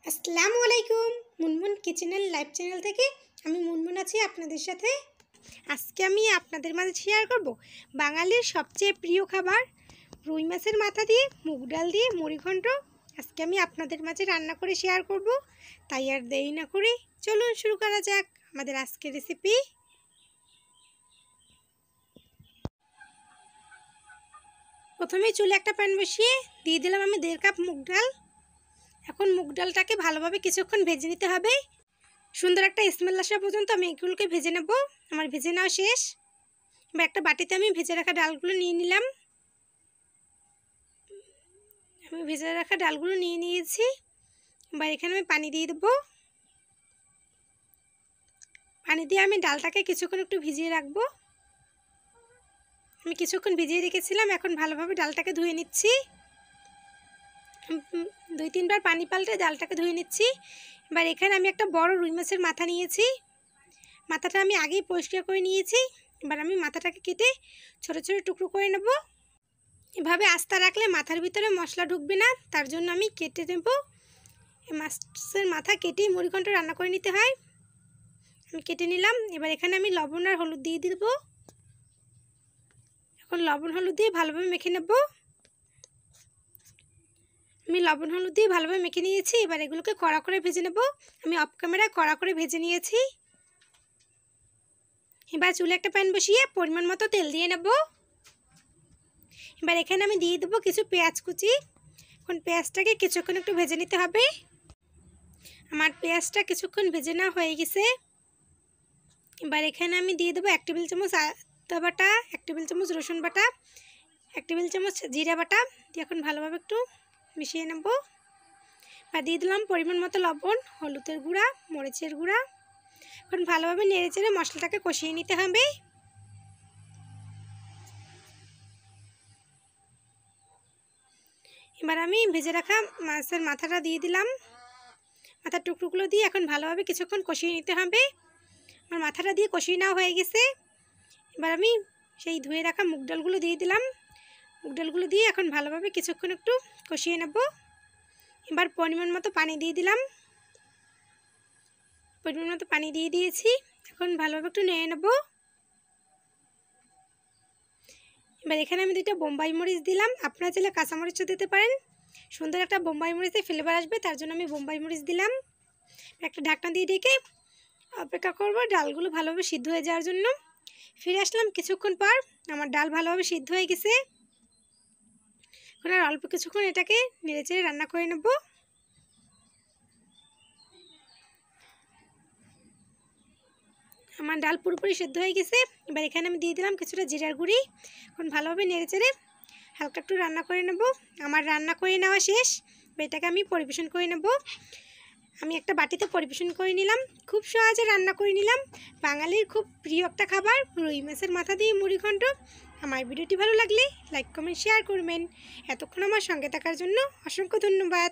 আসসালামু আলাইকুম। মুনমুন কিচেনের লাইভ চ্যানেল থেকে আমি মুনমুন আছি আপনাদের সাথে। আজকে আমি আপনাদের মাঝে শেয়ার করব বাঙালির সবচেয়ে প্রিয় খাবার রুই মাছের মাথা দিয়ে মুগ ডাল দিয়ে মুড়িঘণ্ট। আজকে আমি আপনাদের মাঝে রান্না করে শেয়ার করব, তাই আর দেরি না করে চলুন শুরু করা যাক আমাদের আজকের রেসিপি। প্রথমে চুলে একটা প্যান বসিয়ে দিয়ে দিলাম আমি 1.5 কাপ মুগ ডাল। এখন মুগ ডালটাকে ভালোভাবে কিছুক্ষণ ভেজে নিতে হবে, সুন্দর একটা স্মেল আসা পর্যন্ত আমি এগুলোকে ভেজে নেব। আমার ভেজে নেওয়া শেষ। এবার একটা বাটিতে আমি ভেজে রাখা ডালগুলো নিয়ে নিলাম। আমি ভেজে রাখা ডালগুলো নিয়ে নিয়েছি। এবার এখানে আমি পানি দিয়ে দেবো। পানি দিয়ে আমি ডালটাকে কিছুক্ষণ একটু ভিজিয়ে রাখবো। আমি কিছুক্ষণ ভিজিয়ে রেখেছিলাম, এখন ভালোভাবে ডালটাকে ধুয়ে নিচ্ছি। 2-3 বার পানি পাল্টে ডালটাকে ধুয়ে নিচ্ছি। এবার এখানে আমি একটা বড় রুই মাছের মাথা নিয়েছি। মাথাটা আমি আগেই পরিষ্কার করে নিয়েছি। এবার আমি মাথাটাকে কেটে ছোট ছোট টুকরো করে নেব। এভাবে আস্তা রাখলে মাথার ভিতরে মশলা ঢুকবে না, তার জন্য আমি কেটে নেব। এই মাছের মাথা কেটেই মুড়িঘণ্ট রান্না করে নিতে হয়। আমি কেটে নিলাম। এবার এখানে আমি লবণ আর হলুদ দিয়ে দেব। এখন লবণ হলুদ দিয়ে ভালোভাবে মেখে নেব। আমি লবণ হলুদ দিয়ে ভালোভাবে মেখে নিয়েছি। এবার এগুলোকে কড়া করে ভেজে নেব। আমি অফ ক্যামেরায় কড়া করে ভেজে নিয়েছি। এবার চুলে একটা প্যান বসিয়ে পরিমাণ মতো তেল দিয়ে নেব। এবার এখানে আমি দিয়ে দেবো কিছু পেঁয়াজ কুচি। এখন পেঁয়াজটাকে কিছুক্ষণ একটু ভেজে নিতে হবে। আমার পেঁয়াজটা কিছুক্ষণ ভেজে নেওয়া হয়ে গেছে। এবার এখানে আমি দিয়ে দেবো 1 টেবিল চামচ আদা বাটা, 1 টেবিল চামচ রসুন বাটা, 1 টেবিল চামচ জিরা বাটা দিয়ে এখন ভালোভাবে একটু মিশিয়ে নেব। আর দিয়ে দিলাম পরিমাণ মতো লবণ, হলুদের গুঁড়া, মরিচের গুঁড়া। এখন ভালোভাবে নেড়ে চেড়ে মশলাটাকে কষিয়ে নিতে হবে। এবার আমি ভেজে রাখা মাছের মাথাটা দিয়ে দিলাম। মাথার টুকরোগুলো দিয়ে এখন ভালোভাবে কিছুক্ষণ কষিয়ে নিতে হবে। আমার মাথাটা দিয়ে কষিয়ে নেওয়া হয়ে গেছে। এবার আমি সেই ধুয়ে রাখা মুগ ডালগুলো দিয়ে দিলাম। মুগ ডালগুলো দিয়ে এখন ভালোভাবে কিছুক্ষণ একটু কষিয়ে নেব। এবার পরিমাণ মতো পানি দিয়ে দিলাম। পরিমাণ মতো পানি দিয়ে দিয়েছি। এখন ভালোভাবে একটু নেড়ে নেব। এবার এখানে আমি 2টা বোম্বাই মরিচ দিলাম। আপনারা চাইলে কাঁচামরিচও দিতে পারেন, সুন্দর একটা বোম্বাই মরিচের ফ্লেভার আসবে, তার জন্য আমি বোম্বাই মরিচ দিলাম। একটা ঢাকনা দিয়ে ঢেকে অপেক্ষা করব ডালগুলো ভালোভাবে সিদ্ধ হয়ে যাওয়ার জন্য। ফিরে আসলাম কিছুক্ষণ পর। আমার ডাল ভালোভাবে সিদ্ধ হয়ে গেছে। এখন আর অল্প কিছুক্ষণ এটাকে নেড়েচেড়ে রান্না করে নেব। আমার ডাল পুরোপুরি সিদ্ধ হয়ে গেছে। এবার এখানে আমি দিয়ে দিলাম কিছুটা জিরার গুঁড়ি। এখন ভালোভাবে নেড়েচেড়ে হালকা একটু রান্না করে নেব। আমার রান্না করে নেওয়া শেষ। এটাকে আমি পরিবেশন করে নেব। আমি একটা বাটিতে পরিবেশন করে নিলাম। খুব সহজে রান্না করে নিলাম বাঙালির খুব প্রিয় একটা খাবার রুই মাছের মাথা দিয়ে মুড়িঘণ্ট। আমার ভিডিওটি ভালো লাগলে লাইক কমেন্ট শেয়ার করবেন। এতক্ষণ আমার সঙ্গে থাকার জন্য অসংখ্য ধন্যবাদ।